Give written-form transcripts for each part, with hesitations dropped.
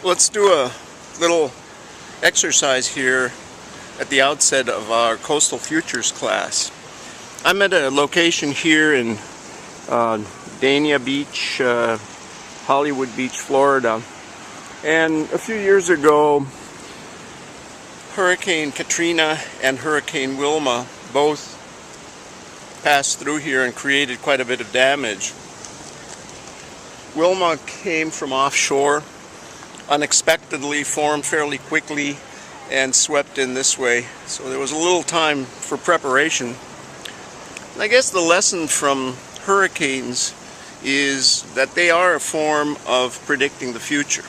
Let's do a little exercise here at the outset of our Coastal Futures class. I'm at a location here in Dania Beach, Hollywood Beach, Florida. And a few years ago, Hurricane Katrina and Hurricane Wilma both passed through here and created quite a bit of damage. Wilma came from offshore, unexpectedly formed fairly quickly, and swept in this way. So there was a little time for preparation. And I guess the lesson from hurricanes is that they are a form of predicting the future.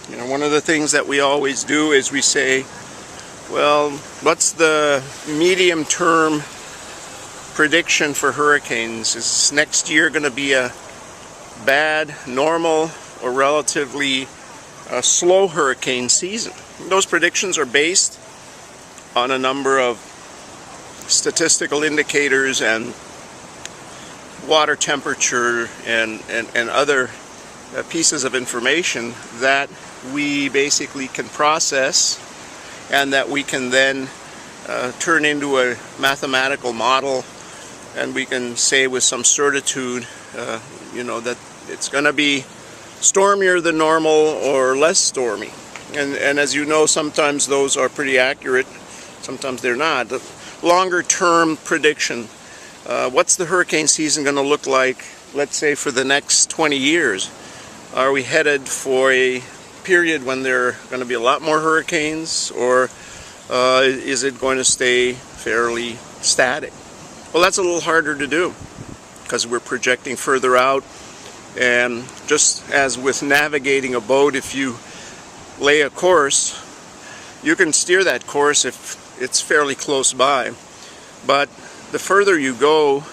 You know, one of the things that we always do is we say, well, what's the medium-term prediction for hurricanes? Is next year going to be a bad, normal, or relatively slow hurricane season? Those predictions are based on a number of statistical indicators and water temperature and other pieces of information that we basically can process and that we can then turn into a mathematical model, and we can say with some certitude that it's going to be stormier than normal or less stormy. And as you know, sometimes those are pretty accurate, sometimes they're not. The longer term prediction, what's the hurricane season going to look like, let's say, for the next 20 years? Are we headed for a period when there are going to be a lot more hurricanes, or is it going to stay fairly static? Well, that's a little harder to do because we're projecting further out. And just as with navigating a boat, if you lay a course, you can steer that course if it's fairly close by. But the further you go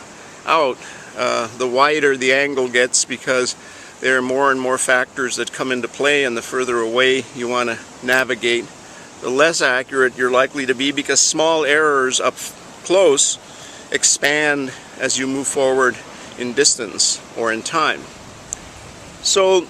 out, the wider the angle gets, because there are more and more factors that come into play, and the further away you want to navigate, the less accurate you're likely to be, because small errors up close expand as you move forward in distance or in time. So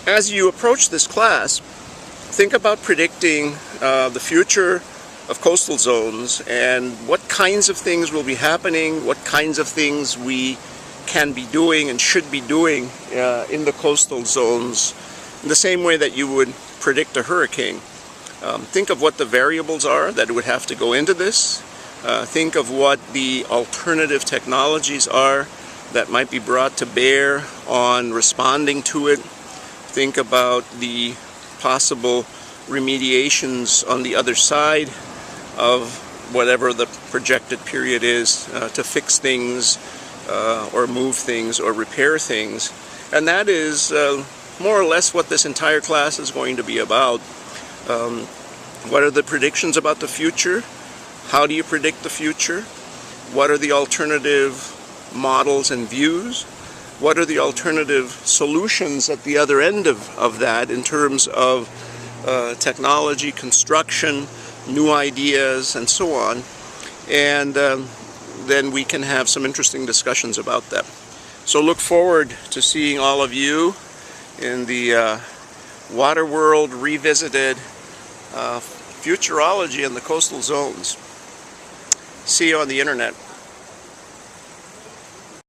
as you approach this class, think about predicting the future of coastal zones and what kinds of things will be happening, what kinds of things we can be doing and should be doing in the coastal zones, in the same way that you would predict a hurricane. Think of what the variables are that would have to go into this. Think of what the alternative technologies are that might be brought to bear on responding to it. Think about the possible remediations on the other side of whatever the projected period is to fix things or move things or repair things. And that is more or less what this entire class is going to be about. What are the predictions about the future? How do you predict the future? What are the alternative models and views? What are the alternative solutions at the other end of that in terms of technology, construction, new ideas, and so on? And then we can have some interesting discussions about that. So look forward to seeing all of you in the Water World Revisited Futurology and the Coastal Zones. See you on the internet.